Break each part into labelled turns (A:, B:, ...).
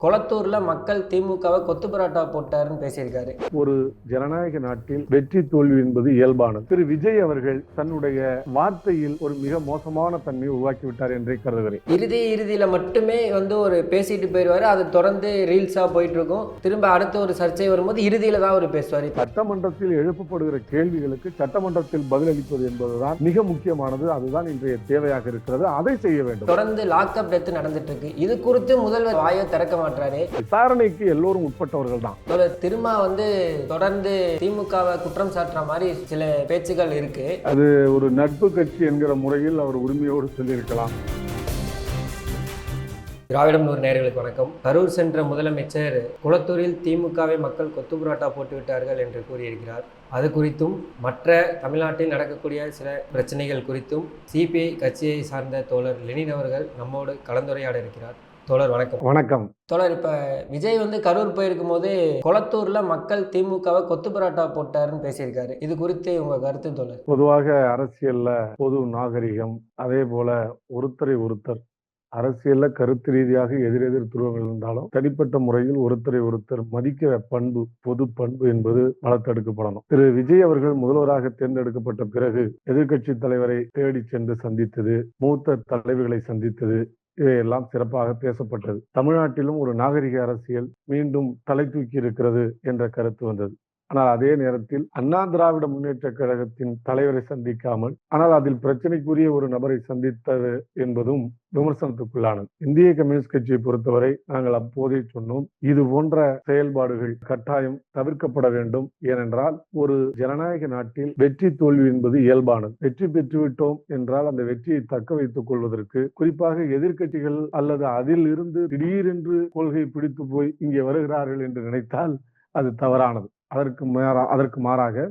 A: கொளத்தூர்ல மக்கள் திமுகவை கொத்து பரோட்டா போட்டாருன்னு பேசியிருக்காரு.
B: ஒரு ஜனநாயக நாட்டில் வெற்றி தோல்வி என்பது இயல்பானது. திரு விஜய் அவர்கள் தன்னுடைய வார்த்தையில் ஒரு மிக மோசமான தன்மையை உருவாக்கிவிட்டார் என்றே கருதுகிறேன்.
A: இறுதியில மட்டுமே ஒரு பேசிட்டு போயிடுவாரு. அது தொடர்ந்து ரீல்ஸா போயிட்டு இருக்கும். திரும்ப அடுத்த ஒரு சர்ச்சை வரும்போது இறுதியில தான் அவர் பேசுவார்.
B: சட்டமன்றத்தில் எழுப்பப்படுகிற கேள்விகளுக்கு சட்டமன்றத்தில் பதிலளிப்பது என்பதுதான் மிக முக்கியமானது. அதுதான் இன்றைய தேவையாக இருக்கிறது. அதை செய்ய வேண்டும்.
A: தொடர்ந்து லாக்அப் டெத் நடந்துட்டு இருக்கு. இது குறித்து முதல்வர் வாயை திறக்க மாட்டாரு.
B: விசாரணைக்கு எல்லோரும் உட்பட்டவர்கள் தான்.
A: திரும்ப தொடர்ந்து திமுகவை குற்றம் சாட்டுற மாதிரி சில பேச்சுகள் இருக்கு.
B: அது ஒரு நட்பு கட்சி என்கிற முறையில் அவர் உரிமையோடு சொல்லியிருக்கலாம்.
A: திராவிடம் நூறு நேயர்களுக்கு வணக்கம். கரூர் சென்ற முதலமைச்சர் குளத்தூரில் திமுகவை மக்கள் கொத்து புரோட்டா போட்டுவிட்டார்கள் என்று கூறியிருக்கிறார். அது குறித்தும் மற்ற தமிழ்நாட்டில் நடக்கக்கூடிய சில பிரச்சனைகள் குறித்தும் சிபிஐ கட்சியை சார்ந்த தோழர் லெனின் அவர்கள் நம்மோடு கலந்துரையாட இருக்கிறார். தோழர் வணக்கம்.
B: வணக்கம்
A: தோழர், இப்ப விஜய் கரூர் போயிருக்கும் போது கொளத்தூர்ல மக்கள் திமுகவை கொத்து பரோட்டா போட்டாருன்னு பேசியிருக்காரு. இது குறித்து உங்க கருத்து தோழர்?
B: பொதுவாக அரசியல்ல பொது நாகரிகம், அதே போல ஒருத்தரை ஒருத்தர் அரசியல்ல கருத்து ரீதியாக எதிரெதிர் துருவங்கள் இருந்தாலும் தனிப்பட்ட முறையில் ஒருத்தரை ஒருத்தர் மதிக்கிற பண்பு, பொது பண்பு என்பது வளர்த்தெடுக்கப்படணும். திரு விஜய் அவர்கள் முதல்வராக தேர்ந்தெடுக்கப்பட்ட பிறகு எதிர்க்கட்சி தலைவரை தேடி சென்று சந்தித்தது, மூத்த தலைவர்களை சந்தித்தது, இவையெல்லாம் சிறப்பாக பேசப்பட்டது. தமிழ்நாட்டிலும் ஒரு நாகரிக அரசியல் மீண்டும் தலை தூக்கி இருக்கிறது என்ற கருத்து வந்தது. ஆனால் அதே நேரத்தில் அண்ணா திராவிட முன்னேற்ற கழகத்தின் தலைவரை சந்திக்காமல், ஆனால் அதில் பிரச்சனைக்குரிய ஒரு நபரை சந்தித்தது என்பதும் விமர்சனத்துக்குள்ளானது. இந்திய கம்யூனிஸ்ட் கட்சியை பொறுத்தவரை நாங்கள் அப்போதே சொன்னோம், இது போன்ற செயல்பாடுகள் கட்டாயம் தவிர்க்கப்பட வேண்டும். ஏனென்றால் ஒரு ஜனநாயக நாட்டில் வெற்றி தோல்வி என்பது இயல்பானது. வெற்றி பெற்றுவிட்டோம் என்றால் அந்த வெற்றியை தக்க வைத்துக் கொள்வதற்கு, குறிப்பாக எதிர்க்கட்சிகள் அல்லது அதில் இருந்து திடீரென்று கொள்கை பிடித்து போய் இங்கே வருகிறார்கள் என்று நினைத்தால் அது தவறானது. அதற்கு மாறாக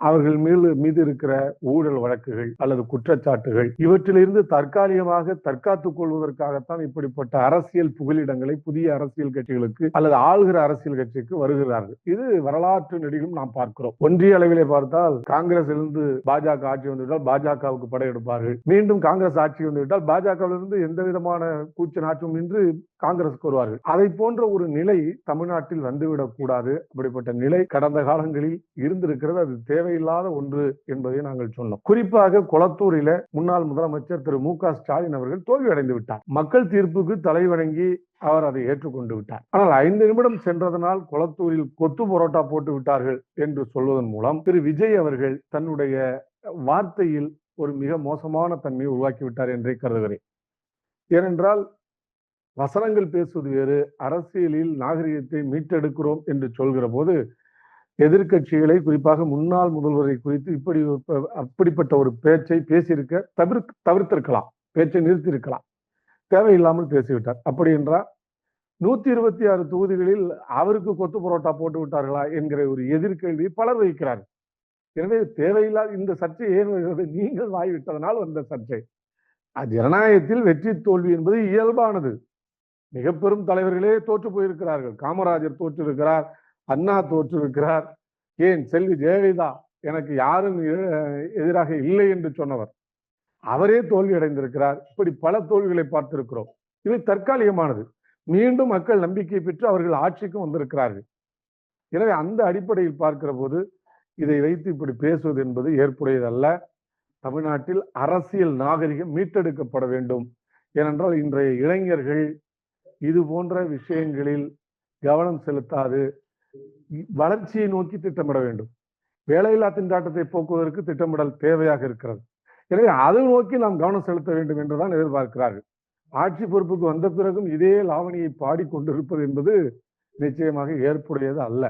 B: அவர்கள் மீது இருக்கிற ஊழல் வழக்குகள் அல்லது குற்றச்சாட்டுகள் இவற்றிலிருந்து தற்காலிகமாக தற்காத்துக் கொள்வதற்காகத்தான் இப்படிப்பட்ட அரசியல் புகலிடங்களை புதிய அரசியல் கட்சிகளுக்கு அல்லது ஆளுகிற அரசியல் கட்சிக்கு வருகிறார்கள். இது வரலாற்று நெடுகிலும் நாம் பார்க்கிறோம். ஒன்றிய அளவிலே பார்த்தால் காங்கிரசிலிருந்து பாஜக ஆட்சி வந்துவிட்டால் பாஜகவுக்கு படையெடுப்பார்கள். மீண்டும் காங்கிரஸ் ஆட்சி வந்துவிட்டால் பாஜகவிலிருந்து எந்த விதமான கூச்ச நாற்றும் இன்று காங்கிரஸுக்கு வருவார்கள். அதை போன்ற ஒரு நிலை தமிழ்நாட்டில் வந்துவிடக் கூடாது. அப்படிப்பட்ட நிலை கடந்த காலங்களில் இருந்திருக்கிறது. அது தேவையில்லாத ஒன்று என்பதை நாங்கள் சொன்னோம். குறிப்பாக கொளத்தூரில முன்னாள் முதலமைச்சர் திரு மு க ஸ்டாலின் அவர்கள் தோல்வி அடைந்து விட்டார். மக்கள் தீர்ப்புக்கு தலைவணங்கி அவர் அதை ஏற்றுக்கொண்டு விட்டார். ஆனால் 5 நிமிடம் சென்றதனால் கொளத்தூரில் கொத்து பரோட்டா போட்டு விட்டார்கள் என்று சொல்வதன் மூலம் திரு விஜய் அவர்கள் தன்னுடைய வார்த்தையில் ஒரு மிக மோசமான தன்மையை உருவாக்கிவிட்டார் என்றே கருதுகிறேன். ஏனென்றால் வசனங்கள் பேசுவது வேறு, அரசியலில் நாகரிகத்தை மீட்டெடுக்கிறோம் என்று சொல்கிற போது எதிர்கட்சிகளை, குறிப்பாக முன்னாள் முதல்வரை குறித்து அப்படிப்பட்ட ஒரு பேச்சை பேசியிருக்க தவிர்த்திருக்கலாம், பேச்சை நிறுத்தியிருக்கலாம். தேவையில்லாமல் பேசிவிட்டார். அப்படி என்றால் 126 தொகுதிகளில் அவருக்கு கொத்து பரோட்டா போட்டு விட்டார்களா என்கிற ஒரு எதிர்கேள்வி பலர் வைக்கிறார்கள். எனவே தேவையில்லாத இந்த சர்ச்சை ஏன் வருகிறது? நீங்கள் வாய்விட்டதனால் வந்த சர்ச்சை. ஜனநாயகத்தில் வெற்றி தோல்வி என்பது இயல்பானது. மிக பெரும் தலைவர்களே தோற்று போயிருக்கிறார்கள். காமராஜர் தோற்றிருக்கிறார், அண்ணா தோற்றிருக்கிறார், ஏன் செல்வி ஜெயலலிதா எனக்கு யாரும் எதிராக இல்லை என்று சொன்னவர், அவரே தோல்வி அடைந்திருக்கிறார். இப்படி பல தோல்விகளை பார்த்திருக்கிறோம். இவை தற்காலிகமானது. மீண்டும் மக்கள் நம்பிக்கை பெற்று அவர்கள் ஆட்சிக்கும் வந்திருக்கிறார்கள். எனவே அந்த அடிப்படையில் பார்க்கிற போது இதை வைத்து இப்படி பேசுவது என்பது ஏற்புடையதல்ல. தமிழ்நாட்டில் அரசியல் நாகரிகம் மீட்டெடுக்கப்பட வேண்டும். ஏனென்றால் இன்றைய இளைஞர்கள் இது போன்ற விஷயங்களில் கவனம் செலுத்தாது வளர்ச்சியை நோக்கி திட்டமிட வேண்டும். வேலையில்லா திண்டாட்டத்தை போக்குவதற்கு திட்டமிடல் தேவையாக இருக்கிறது. எனவே அதை நோக்கி நாம் கவனம் செலுத்த வேண்டும் என்றுதான் எதிர்பார்க்கிறார்கள். ஆட்சி பொறுப்புக்கு வந்த பிறகும் இதே லாவணியை பாடிக்கொண்டிருப்பது என்பது நிச்சயமாக ஏற்புடையது அல்ல.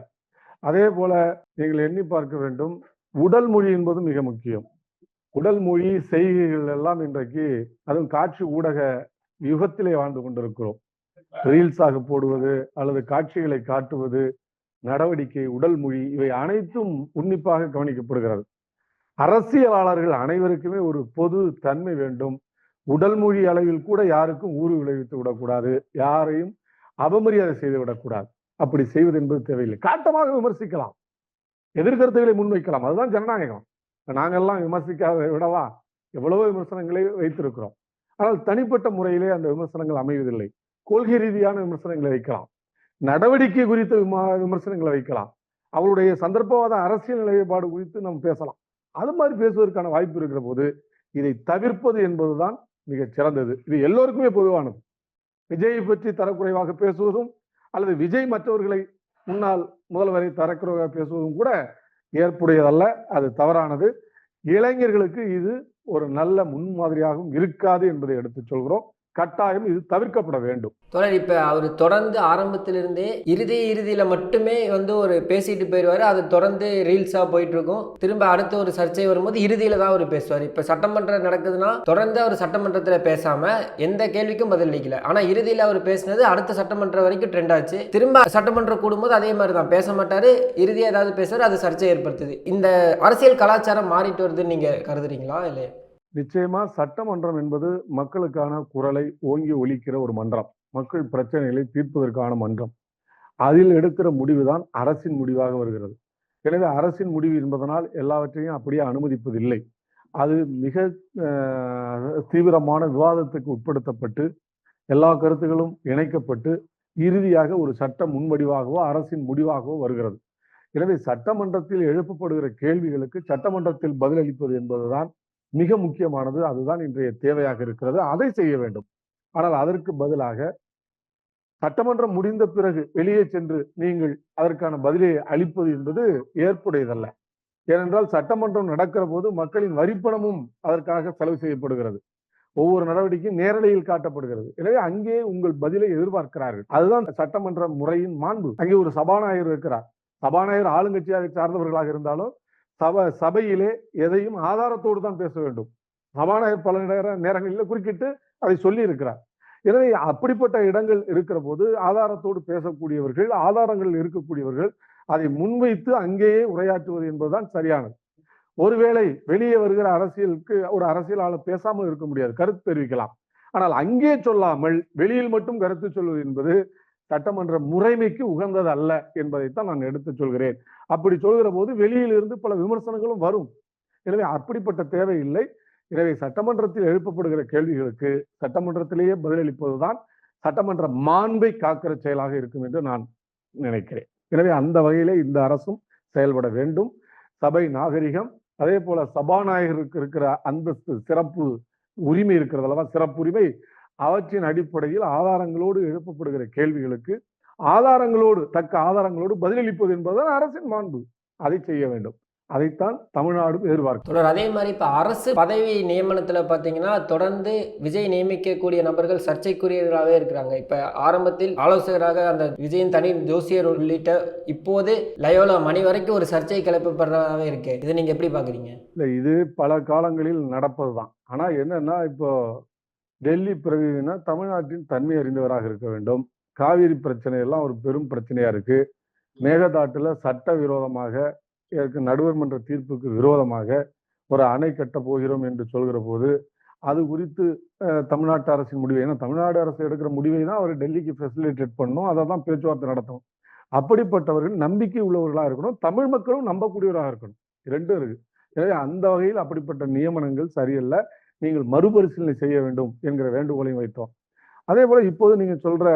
B: அதே போல நீங்கள் எண்ணி பார்க்க வேண்டும், உடல் மொழி என்பது மிக முக்கியம். உடல் மொழி, செய்கைகள் எல்லாம் இன்றைக்கு, அதுவும் காட்சி ஊடக யுகத்திலே வாழ்ந்து கொண்டிருக்கிறோம். ரீல்ஸாக போடுவது அல்லது காட்சிகளை காட்டுவது, நடவடிக்கை, உடல் மொழி, இவை அனைத்தும் உன்னிப்பாக கவனிக்கப்படுகிறது. அரசியலாளர்கள் அனைவருக்குமே ஒரு பொது தன்மை வேண்டும். உடல் மொழி அளவில் கூட யாருக்கும் ஊறு விளைவித்து விடக்கூடாது, யாரையும் அவமரியாதை செய்து விடக்கூடாது. அப்படி செய்வது என்பது தேவையில்லை. காட்டமாக விமர்சிக்கலாம், எதிர்கருத்துக்களை முன்வைக்கலாம், அதுதான் ஜனநாயகம். நாங்கள்லாம் விமர்சிக்காத விடவா எவ்வளவோ விமர்சனங்களை வைத்திருக்கிறோம். ஆனால் தனிப்பட்ட முறையிலே அந்த விமர்சனங்கள் அமைவதில்லை. கொள்கை ரீதியான விமர்சனங்களை வைக்கலாம், நடவடிக்கை குறித்த விமர்சனங்களை வைக்கலாம், அவருடைய சந்தர்ப்பவாத அரசியல் நிலைப்பாடு குறித்து நம்ம பேசலாம். அது மாதிரி பேசுவதற்கான வாய்ப்பு இருக்கிற போது இதை தவிர்ப்பது என்பதுதான் மிகச் சிறந்தது. இது எல்லோருக்குமே பொதுவானது. விஜயை பற்றி தரக்குறைவாக பேசுவதும் அல்லது விஜய் மற்றவர்களை முன்னாள் முதல்வரை தரக்குறைவாக பேசுவதும் கூட ஏற்புடையதல்ல, அது தவறானது. இளைஞர்களுக்கு இது ஒரு நல்ல முன்மாதிரியாகவும் இருக்காது என்பதை எடுத்துச் சொல்கிறோம். கட்டாயம் இது தவிர்க்கப்பட வேண்டும்.
A: தோழர், இப்போ அவர் தொடர்ந்து ஆரம்பத்திலிருந்தே இறுதியில் மட்டுமே ஒரு பேசிட்டு போயிடுவார். அது தொடர்ந்து ரீல்ஸாக போயிட்டு இருக்கும். திரும்ப அடுத்த ஒரு சர்ச்சை வரும்போது இறுதியில் தான் அவர் பேசுவார். இப்போ சட்டமன்றம் நடக்குதுன்னா தொடர்ந்து அவர் சட்டமன்றத்தில் பேசாமல் எந்த கேள்விக்கும் பதில் அளிக்கல. ஆனால் இறுதியில் அவர் பேசினது அடுத்த சட்டமன்றம் வரைக்கும் ட்ரெண்ட் ஆச்சு. திரும்ப சட்டமன்றம் கூடும்போது அதே மாதிரி தான் பேச மாட்டார். இறுதியாக ஏதாவது பேசுவார், அது சர்ச்சை ஏற்படுத்துது. இந்த அரசியல் கலாச்சாரம் மாறிட்டு வருதுன்னு நீங்கள் கருதுறீங்களா? இல்லை,
B: நிச்சயமா சட்டமன்றம் என்பது மக்களுக்கான குரலை ஓங்கி ஒலிக்கிற ஒரு மன்றம், மக்கள் பிரச்சனைகளை தீர்ப்பதற்கான மன்றம். அதில் எடுக்கிற முடிவுதான் அரசின் முடிவாக வருகிறது. எனவே அரசின் முடிவு என்பதனால் எல்லாவற்றையும் அப்படியே அனுமதிப்பதில்லை. அது மிக தீவிரமான விவாதத்துக்கு உட்படுத்தப்பட்டு எல்லா கருத்துகளும் இணைக்கப்பட்டு இறுதியாக ஒரு சட்ட முன்வடிவாகவோ அரசின் முடிவாகவோ வருகிறது. எனவே சட்டமன்றத்தில் எழுப்பப்படுகிற கேள்விகளுக்கு சட்டமன்றத்தில் பதிலளிப்பது என்பதுதான் மிக முக்கியமானது. அதுதான் இன்றைய தேவையாக இருக்கிறது. அதை செய்ய வேண்டும். ஆனால் அதற்கு பதிலாக சட்டமன்றம் முடிந்த பிறகு வெளியே சென்று நீங்கள் அதற்கான பதிலை அளிப்பது என்பது ஏற்புடையதல்ல. ஏனென்றால் சட்டமன்றம் நடக்கிற போது மக்களின் வரிப்பணமும் அதற்காக செலவு செய்யப்படுகிறது. ஒவ்வொரு நடவடிக்கையும் நேரலையில் காட்டப்படுகிறது. எனவே அங்கே உங்கள் பதிலை எதிர்பார்க்கிறார்கள். அதுதான் சட்டமன்ற முறையின் மாண்பு. அங்கே ஒரு சபாநாயகர் இருக்கிறார். சபாநாயகர் ஆளுங்கட்சியாக சார்ந்தவர்களாக இருந்தாலும் சபையிலே எதையும் ஆதாரத்தோடு தான் பேச வேண்டும். சபாநாயகர் பல நேரங்களில் குறுக்கிட்டு அதை சொல்லி இருக்கிறார். எனவே அப்படிப்பட்ட இடங்கள் இருக்கிற போது ஆதாரத்தோடு பேசக்கூடியவர்கள், ஆதாரங்கள் இருக்கக்கூடியவர்கள் அதை முன்வைத்து அங்கேயே உரையாற்றுவது என்பதுதான் சரியானது. ஒருவேளை வெளியே வருகிற அரசியலுக்கு ஒரு அரசியலாளர் பேசாமல் இருக்க முடியாது, கருத்து தெரிவிக்கலாம். ஆனால் அங்கே சொல்லாமல் வெளியில் மட்டும் கருத்து சொல்வது என்பது சட்டமன்ற முறைமைக்கு உகந்தது அல்ல என்பதைத்தான் நான் எடுத்துச் சொல்கிறேன். அப்படி சொல்கிற போது வெளியில் இருந்து பல விமர்சனங்களும் வரும். எனவே அப்படிப்பட்ட தேவை இல்லை. எனவே சட்டமன்றத்தில் எழுப்பப்படுகிற கேள்விகளுக்கு சட்டமன்றத்திலேயே பதிலளிப்பதுதான் சட்டமன்ற மாண்பை காக்கிற செயலாக இருக்கும் என்று நான் நினைக்கிறேன். எனவே அந்த வகையிலே இந்த அரசும் செயல்பட வேண்டும். சபை நாகரிகம், அதே போல சபாநாயகருக்கு இருக்கிற அந்தஸ்து, சிறப்பு உரிமை இருக்கிறது அல்லவா, சிறப்புரிமை, அவற்றின் அடிப்படையில் ஆதாரங்களோடு எழுப்பப்படுகிற கேள்விகளுக்கு தக்க ஆதாரங்களோடு பதிலளிப்பது என்பதுதான் அரசின் மாண்பு. அதை செய்ய வேண்டும். அதைத்தான் தமிழ்நாடு எதிர்பார்க்கும்.
A: அதே மாதிரி இப்ப அரசு பதவி நியமனத்துல பாத்தீங்கன்னா தொடர்ந்து விஜய் நியமிக்கக்கூடிய நபர்கள் சர்ச்சைக்குரியவர்களாகவே இருக்கிறாங்க. இப்ப ஆரம்பத்தில் ஆலோசகராக அந்த விஜயின் தனி ஜோசியர் உள்ளிட்ட இப்போது லயோலா மணி வரைக்கும் ஒரு சர்ச்சை கிளப்பப்படுறதாவே இருக்கு. இதை நீங்க எப்படி பாக்குறீங்க?
B: இல்ல, இது பல காலங்களில் நடப்பதுதான். ஆனா என்னன்னா, இப்போ டெல்லி பிரதிநிதினா தமிழ்நாட்டின் தன்மை அறிந்தவராக இருக்க வேண்டும். காவிரி பிரச்சனை எல்லாம் ஒரு பெரும் பிரச்சனையா இருக்கு. மேகதாட்டுல சட்ட விரோதமாக நடுவர் மன்ற தீர்ப்புக்கு விரோதமாக ஒரு அணை கட்ட போகிறோம் என்று சொல்கிற போது அது குறித்து தமிழ்நாட்டு அரசின் முடிவை, ஏன்னா தமிழ்நாடு அரசு எடுக்கிற முடிவை தான் அவர் டெல்லிக்கு ஃபெசிலிட்டேட் பண்ணணும், அதை தான் பேச்சுவார்த்தை நடத்தணும். அப்படிப்பட்டவர்கள் நம்பிக்கை உள்ளவர்களாக இருக்கணும், தமிழ் மக்களும் நம்பக்கூடியவராக இருக்கணும். இரண்டும் இருக்கு. எனவே அந்த வகையில் அப்படிப்பட்ட நியமனங்கள் சரியல்ல, நீங்கள் மறுபரிசீலனை செய்ய வேண்டும் என்கிற வேண்டுகோளையும் வைத்தோம். அதே போல இப்போது நீங்க சொல்ற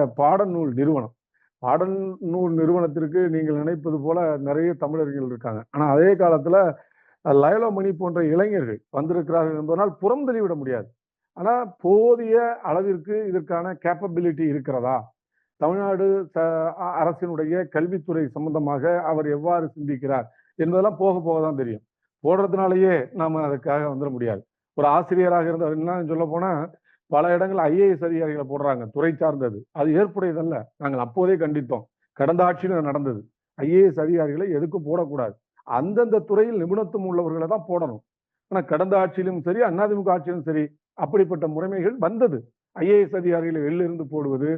B: பாடநூல் நிறுவனத்திற்கு நீங்கள் நினைப்பது போல நிறைய தமிழர்கள் இருக்காங்க. ஆனா அதே காலத்துல லயோலா மணி போன்ற இளைஞர்கள் வந்திருக்கிறார்கள் என்பதனால் புறந்தள்ளி விட முடியாது. ஆனா போதிய அளவிற்கு இதற்கான கேப்பபிலிட்டி இருக்கிறதா, தமிழ்நாடு அரசினுடைய கல்வித்துறை சம்பந்தமாக அவர் எவ்வாறு சிந்திக்கிறார் என்பதெல்லாம் போக போகதான் தெரியும். போடுறதுனாலேயே நாம அதுக்காக வந்துட முடியாது. ஒரு ஆசிரியராக இருந்த என்ன சொல்ல போனா பல இடங்கள் IAS அதிகாரிகளை போடுறாங்க, துறை சார்ந்தது. அது ஏற்புடையதல்ல. நாங்கள் அப்போதே கண்டித்தோம். கடந்த ஆட்சியில் நடந்தது. IAS அதிகாரிகளை எதுக்கும் போடக்கூடாது. அந்தந்த துறையில் நிபுணத்துவம் உள்ளவர்களை தான் போடணும். ஆனா கடந்த ஆட்சியிலும் சரி, அதிமுக ஆட்சியிலும் சரி, அப்படிப்பட்ட முறைமைகள் வந்தது. IAS அதிகாரிகளை வெளிலிருந்து போடுவது,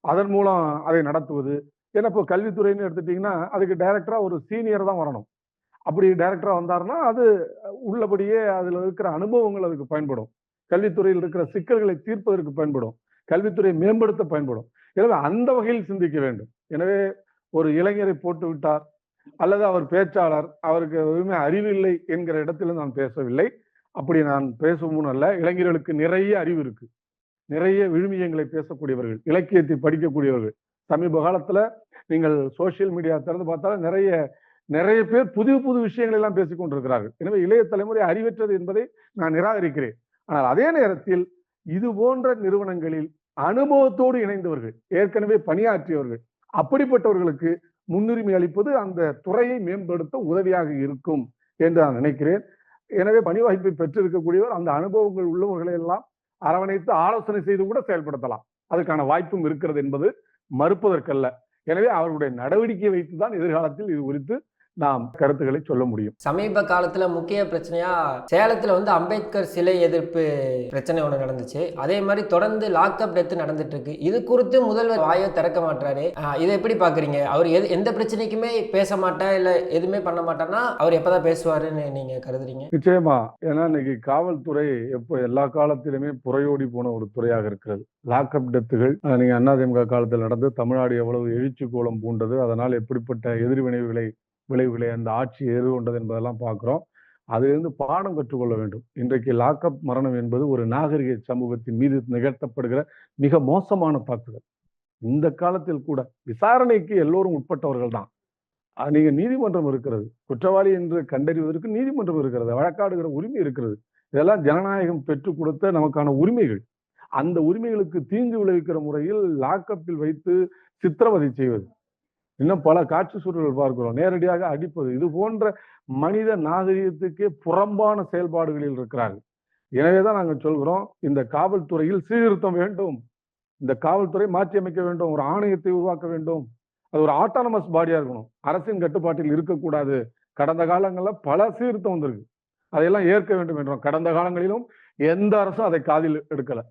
B: அதன் மூலம் அதை நடத்துவது. ஏன்னா இப்போ கல்வித்துறைன்னு எடுத்துட்டீங்கன்னா அதுக்கு டைரக்டரா ஒரு சீனியர் தான் வரணும். அப்படி டைரக்டரா வந்தாருன்னா அது உள்ளபடியே அதுல இருக்கிற அனுபவங்கள் அதுக்கு பயன்படும். கல்வித்துறையில் இருக்கிற சிக்கல்களை தீர்ப்பதற்கு பயன்படும். கல்வித்துறையை மேம்படுத்த பயன்படும். எனவே அந்த வகையில் சிந்திக்க வேண்டும். எனவே ஒரு இளைஞரை போட்டு விட்டார் அல்லது அவர் பேச்சாளர், அவருக்கு எதுவுமே அறிவில்லை என்கிற இடத்துல நான் பேசவில்லை. அப்படி நான் பேசவும் அல்ல. இளைஞர்களுக்கு நிறைய அறிவு இருக்கு. நிறைய விழுமியங்களை பேசக்கூடியவர்கள், இலக்கியத்தை படிக்கக்கூடியவர்கள். சமீப காலத்துல நீங்கள் சோசியல் மீடியா திறந்து பார்த்தாலும் நிறைய பேர் புது புது விஷயங்கள் எல்லாம் பேசிக் கொண்டிருக்கிறார்கள். எனவே இளைய தலைமுறை அறிவற்றது என்பதை நான் நிராகரிக்கிறேன். ஆனால் அதே நேரத்தில் இது போன்ற நிறுவனங்களில் அனுபவத்தோடு இணைந்தவர்கள், ஏற்கனவே பணியாற்றியவர்கள், அப்படிப்பட்டவர்களுக்கு முன்னுரிமை அளிப்பது அந்த துறையை மேம்படுத்த உதவியாக இருக்கும் என்று நான் நினைக்கிறேன். எனவே பணி வாய்ப்பை பெற்றிருக்கக்கூடியவர் அந்த அனுபவங்கள் உள்ளவர்களை எல்லாம் அரவணைத்து ஆலோசனை செய்து கூட செயல்படுத்தலாம். அதுக்கான வாய்ப்பும் இருக்கிறது என்பது மறுப்பதற்கல்ல. எனவே அவர்களுடைய நடவடிக்கையை வைத்துதான் எதிர்காலத்தில் இது குறித்து நாம் கருத்துக்களை சொல்ல முடியும்.
A: சமீப காலத்துல முக்கிய பிரச்சனையா சேலத்துல அம்பேத்கர் சிலை எதிர்ப்பு பிரச்சனை ஒன்று நடந்துச்சு. அதே மாதிரி தொடர்ந்து லாக்அப் டெத் நடந்துட்டு இருக்கு. இது குறித்து முதல்வர் வாயை திறக்க மாட்டாரு. இதை எப்படி பாக்குறீங்க? அவர் எந்த பிரச்சனைக்குமே பேச மாட்டா இல்ல எதுவுமே பண்ண மாட்டான்னா அவர் எப்பதான் பேசுவாருன்னு நீங்க கருதுறீங்க?
B: நிச்சயமா. ஏன்னா இன்னைக்கு காவல்துறை எல்லா காலத்திலுமே புறையோடி போன ஒரு துறையாக இருக்கிறது. லாக்அப் டெத்துகள் நீங்க அதிமுக காலத்தில் நடந்து தமிழ்நாடு எவ்வளவு எழுச்சி கோலம் பூண்டது, அதனால் எப்படிப்பட்ட விளைவுகளை அந்த ஆட்சி எதிர்கொண்டது என்பதெல்லாம் பார்க்கிறோம். அதிலிருந்து பாடம் கற்றுக்கொள்ள வேண்டும். இன்றைக்கு லாக்அப் மரணம் என்பது ஒரு நாகரிக சமூகத்தின் மீது நிகழ்த்தப்படுகிற மிக மோசமான தாக்குதல். இந்த காலத்தில் கூட விசாரணைக்கு எல்லோரும் உட்பட்டவர்கள் தான். நீங்க நீதிமன்றம் இருக்கிறது, குற்றவாளி என்று கண்டறிவதற்கு நீதிமன்றம் இருக்கிறது, வழக்காடுகிற உரிமை இருக்கிறது. இதெல்லாம் ஜனநாயகம் பெற்றுக் கொடுத்த நமக்கான உரிமைகள். அந்த உரிமைகளுக்கு தீங்கு விளைவிக்கிற முறையில் லாக்அப்பில் வைத்து சித்திரவதை செய்வது, இன்னும் பல காட்சி சூழல்கள் பார்க்கிறோம், நேரடியாக அடிப்பது, இது போன்ற மனித நாகரிகத்துக்கே புறம்பான செயல்பாடுகளில் இருக்கிறார்கள். எனவேதான் நாங்கள் சொல்கிறோம், இந்த காவல்துறையில் சீர்திருத்தம் வேண்டும். இந்த காவல்துறை மாற்றி அமைக்க வேண்டும். ஒரு ஆணையத்தை உருவாக்க வேண்டும். அது ஒரு ஆட்டானமஸ் பாடியா இருக்கணும். அரசின் கட்டுப்பாட்டில் இருக்கக்கூடாது. கடந்த காலங்களில் பல சீர்திருத்தம் வந்திருக்கு, அதையெல்லாம் ஏற்க வேண்டும் என்றோம். கடந்த காலங்களிலும் எந்த அரசும் அதை காதில் எடுக்கல.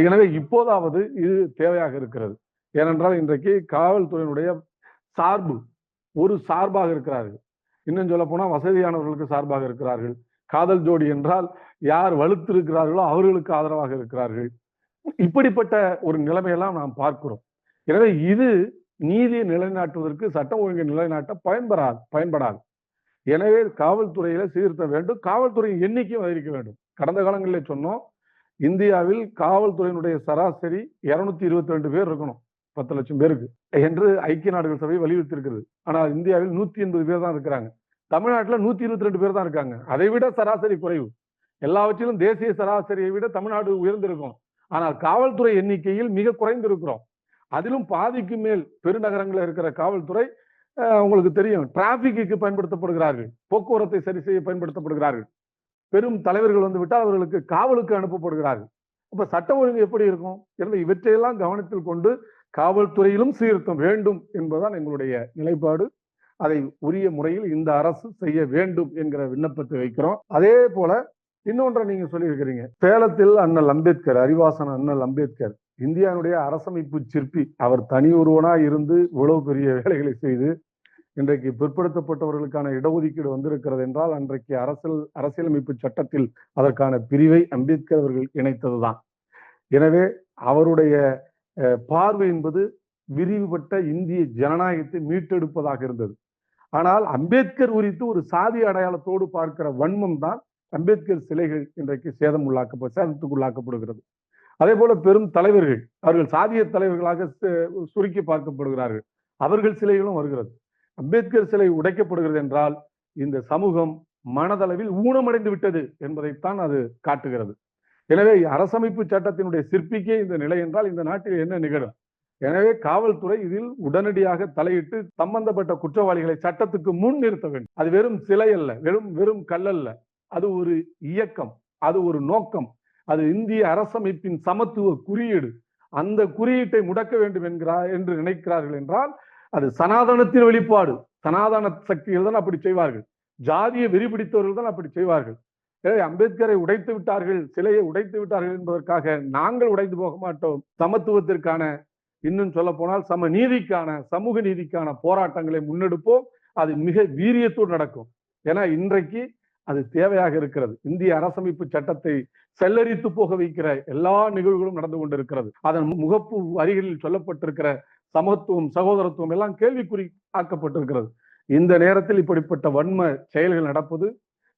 B: எனவே இப்போதாவது இது தேவையாக இருக்கிறது. ஏனென்றால் இன்றைக்கு காவல்துறையினுடைய ஒரு சார்பாக இருக்கிறார்கள். இன்னும் சொல்ல போனா வசதியானவர்களுக்கு சார்பாக இருக்கிறார்கள். காதல் ஜோடி என்றால் யார் வலுத்திருக்கிறார்களோ அவர்களுக்கு ஆதரவாக இருக்கிறார்கள். இப்படிப்பட்ட ஒரு நிலைமையெல்லாம் நாம் பார்க்கிறோம். எனவே இது நீதியை நிலைநாட்டுவதற்கு, சட்டம் ஒழுங்கை நிலைநாட்ட பயன்படாது. எனவே காவல்துறையில சீர்திருத்தம் வேண்டும். காவல்துறையின் எண்ணிக்கையும் அதிகரிக்க வேண்டும். கடந்த காலங்களில் சொன்னோம், இந்தியாவில் காவல்துறையினுடைய சராசரி 222 பேர் இருக்கணும் 10 லட்சம் பேருக்கு என்று ஐக்கிய நாடுகள் சபை வலியுறுத்தி இருக்கிறது. ஆனால் இந்தியாவில் 180 பேர் தான் இருக்கிறாங்க. தமிழ்நாட்டில் 122 பேர் தான் இருக்காங்க. அதை விட சராசரி குறைவு. எல்லாவற்றிலும் தேசிய சராசரியை விட தமிழ்நாடு உயர்ந்திருக்கும். ஆனால் காவல்துறை எண்ணிக்கையில் மிக குறைந்திருக்கிறோம். அதிலும் பாதிக்கு மேல் பெருநகரங்களில் இருக்கிற காவல்துறை உங்களுக்கு தெரியும், டிராபிக்கு பயன்படுத்தப்படுகிறார்கள், போக்குவரத்தை சரி செய்ய பயன்படுத்தப்படுகிறார்கள். பெரும் தலைவர்கள் வந்து விட்டால் அவர்களுக்கு காவலுக்கு அனுப்பப்படுகிறார்கள். அப்ப சட்டம் ஒழுங்கு எப்படி இருக்கும்? எனவே இவற்றையெல்லாம் கவனத்தில் கொண்டு காவல்துறையிலும் சீர்திருத்தம் வேண்டும் என்பதுதான் எங்களுடைய நிலைப்பாடு. அதை உரிய முறையில் இந்த அரசு செய்ய வேண்டும் என்கிற விண்ணப்பத்தை வைக்கிறோம். அதே போல இன்னொன்றை நீங்க சொல்லியிருக்கிறீங்க, சேலத்தில் அண்ணல் அம்பேத்கர், அறிவாசன அண்ணல் அம்பேத்கர் இந்தியாவுடைய அரசமைப்பு சிற்பி. அவர் தனி ஒருவனாய் இருந்து இவ்வளவு பெரிய வேலைகளை செய்து இன்றைக்கு பிற்படுத்தப்பட்டவர்களுக்கான இடஒதுக்கீடு வந்திருக்கிறது என்றால் அன்றைக்கு அரசியலமைப்பு சட்டத்தில் அதற்கான பிரிவை அம்பேத்கர் அவர்கள் இணைத்ததுதான். எனவே அவருடைய பார்வை என்பது விரிவுபட்ட இந்திய ஜனநாயகத்தை மீட்டெடுப்பதாக இருந்தது. ஆனால் அம்பேத்கர் குறித்து ஒரு சாதி அடையாளத்தோடு பார்க்கிற வன்மம் தான் அம்பேத்கர் சிலைகள் இன்றைக்கு சேதத்துக்குள்ளாக்கப்படுகிறது. அதே போல பெரும் தலைவர்கள், அவர்கள் சாதிய தலைவர்களாக சுருக்கி பார்க்கப்படுகிறார்கள். அவர்கள் சிலைகளும் வருகிறது. அம்பேத்கர் சிலை உடைக்கப்படுகிறது என்றால் இந்த சமூகம் மனதளவில் ஊனமடைந்து விட்டது என்பதைத்தான் அது காட்டுகிறது. எனவே அரசமைப்பு சட்டத்தினுடைய சிற்பிக்கே இந்த நிலை என்றால் இந்த நாட்டில் என்ன நிகழும்? எனவே காவல்துறை இதில் உடனடியாக தலையிட்டு சம்பந்தப்பட்ட குற்றவாளிகளை சட்டத்துக்கு முன் நிறுத்த வேண்டும். அது வெறும் சிலை அல்ல, வெறும் கல்லல்ல. அது ஒரு இயக்கம், அது ஒரு நோக்கம், அது இந்திய அரசமைப்பின் சமத்துவ குறியீடு. அந்த குறியீட்டை முடக்க வேண்டும் என்று நினைக்கிறார்கள் என்றால் அது சனாதனத்தின் வெளிப்பாடு. சனாதன சக்திகள் தான் அப்படி செய்வார்கள். ஜாதிய வெறி பிடித்தவர்கள் தான் அப்படி செய்வார்கள். அம்பேத்கரை உடைத்து விட்டார்கள், சிலையை உடைத்து விட்டார்கள் என்பதற்காக நாங்கள் உடைந்து போக மாட்டோம். சமத்துவத்திற்கான, இன்னும் சொல்ல போனால் சம நீதிக்கான, சமூக நீதிக்கான போராட்டங்களை முன்னெடுப்போம். அது மிக வீரியத்தோடு நடக்கும். ஏன்னா இன்றைக்கு அது தேவையாக இருக்கிறது. இந்திய அரசமைப்பு சட்டத்தை செல்லரித்து போக வைக்கிற எல்லா நிகழ்வுகளும் நடந்து கொண்டிருக்கிறது. அதன் முகப்பு அருகில் சொல்லப்பட்டிருக்கிற சமத்துவம், சகோதரத்துவம் எல்லாம் கேள்விக்குறி ஆக்கப்பட்டிருக்கிறது. இந்த நேரத்தில் இப்படிப்பட்ட வன்ம செயல்கள் நடப்பது,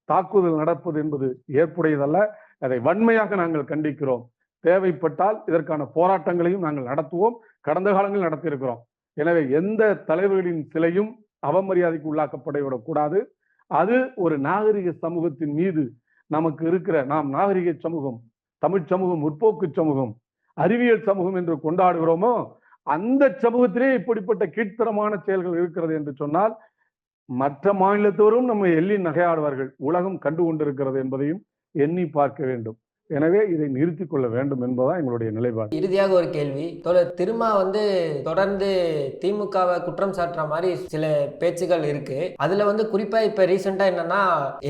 B: தாக்குதல் நடப்பது என்பது ஏற்புடையதல்ல. அதை வன்மையாக நாங்கள் கண்டிக்கிறோம். தேவைப்பட்டால் இதற்கான போராட்டங்களையும் நாங்கள் நடத்துவோம். கடந்த காலங்களில் நடத்தியிருக்கிறோம். எனவே எந்த தலைவர்களின் சிலையும் அவமரியாதைக்கு உள்ளாக்கப்படக்கூடாது. அது ஒரு நாகரிக சமூகத்தின் மீது நமக்கு இருக்கிற, நாம் நாகரிக சமூகம், தமிழ் சமூகம், முற்போக்கு சமூகம், அறிவியல் சமூகம் என்று கொண்டாடுகிறோமோ அந்த சமூகத்திலே இப்படிப்பட்ட கீழ்த்தரமான செயல்கள் இருக்கிறது என்று சொன்னால் மற்ற மாநிலத்தவரும் நம்ம எள்ளி நகையாடுவார்கள். உலகம் கண்டு கொண்டிருக்கிறது என்பதையும் எண்ணி பார்க்க வேண்டும். எனவே இதை நிறுத்திக் கொள்ள வேண்டும் என்பதுதான் எங்களுடைய நிலைப்பாடு.
A: இறுதியாக ஒரு கேள்வி, தோழர் திருமா தொடர்ந்து திமுகவை குற்றம் சாட்டுற மாதிரி சில பேச்சுகள் இருக்கு. அதுல குறிப்பா இப்ப ரீசெண்டா என்னன்னா,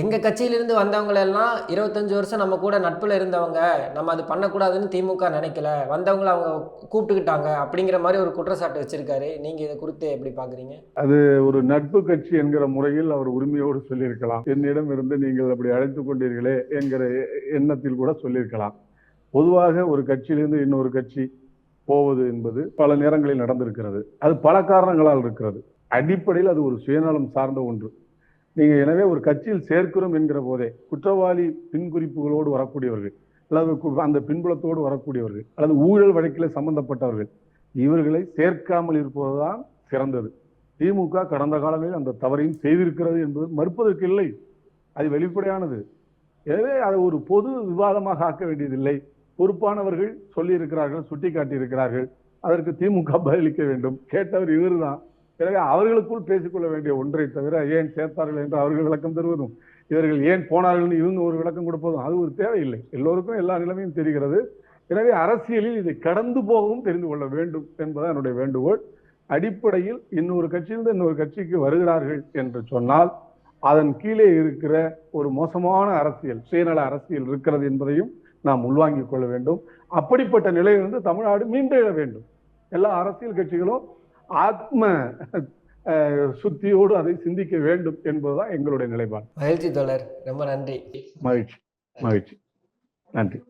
A: எங்க கட்சியிலிருந்து வந்தவங்க எல்லாம் 25 வருஷம் நம்ம கூட நட்புல இருந்தவங்க, நம்ம அது பண்ணக்கூடாதுன்னு திமுக நினைக்கல, வந்தவங்களை அவங்க கூப்பிட்டுக்கிட்டாங்க அப்படிங்கிற மாதிரி ஒரு குற்றச்சாட்டு வச்சிருக்காரு. நீங்க இதை குறித்து எப்படி பாக்குறீங்க?
B: அது ஒரு நட்பு கட்சி என்கிற முறையில் அவர் உரிமையோடு சொல்லியிருக்கலாம். என்னிடம் இருந்து நீங்கள் அப்படி அழைத்துக் கொண்டீர்களே என்கிற எண்ணத்தில் கூட சொல்லியிருக்கலாம். பொதுவாக ஒரு கட்சியிலிருந்து இன்னொரு கட்சி போவது என்பது பல நேரங்களில் நடந்திருக்கிறது. அது பல காரணங்களால் இருக்கிறது. அடிப்படையில் அது ஒரு சுயநலம் சார்ந்த ஒன்று. நீங்க எனவே ஒரு கட்சியில் சேர்க்கிறோம் என்கிற போதே குற்றவாளி பின்குறிப்புகளோடு வரக்கூடியவர்கள், அல்லது அந்த பின்புலத்தோடு வரக்கூடியவர்கள், அல்லது ஊழல் வழக்கில் சம்பந்தப்பட்டவர்கள், இவர்களை சேர்க்காமல் இருப்பதுதான் சிறந்தது. திமுக கடந்த காலங்களில் அந்த தவறையும் செய்திருக்கிறது என்பது மறுப்பதற்கு இல்லை. அது வெளிப்படையானது. எனவே அதை ஒரு பொது விவாதமாக ஆக்க வேண்டியதில்லை. பொறுப்பானவர்கள் சொல்லி இருக்கிறார்கள், சுட்டி காட்டியிருக்கிறார்கள். அதற்கு திமுக பதிலளிக்க வேண்டும். கேட்டவர் இவர் தான். எனவே அவர்களுக்குள் பேசிக்கொள்ள வேண்டிய ஒன்றை தவிர ஏன் சேர்த்தார்கள் என்று அவர்கள் விளக்கம் தருவதும், இவர்கள் ஏன் போனார்கள் இவங்க ஒரு விளக்கம் கொடுப்பதும் அது ஒரு தேவையில்லை. எல்லோருக்கும் எல்லா நிலைமையும் தெரிகிறது. எனவே அரசியலில் இதை கடந்து போகவும் தெரிந்து கொள்ள வேண்டும் என்பது என்னுடைய வேண்டுகோள். அடிப்படையில் இன்னொரு கட்சியிலிருந்து இன்னொரு கட்சிக்கு வருகிறார்கள் என்று சொன்னால் அதன் கீழே இருக்கிற ஒரு மோசமான அரசியல், சுயநல அரசியல் இருக்கிறது என்பதையும் நாம் உள்வாங்கிக் கொள்ள வேண்டும். அப்படிப்பட்ட நிலையிலிருந்து தமிழ்நாடு மீண்டெழ வேண்டும். எல்லா அரசியல் கட்சிகளும் ஆத்ம சுத்தியோடு அதை சிந்திக்க வேண்டும் என்பதுதான் எங்களுடைய நிலைப்பாடு.
A: மகிழ்ச்சி தோழர், ரொம்ப நன்றி.
B: மகிழ்ச்சி. நன்றி.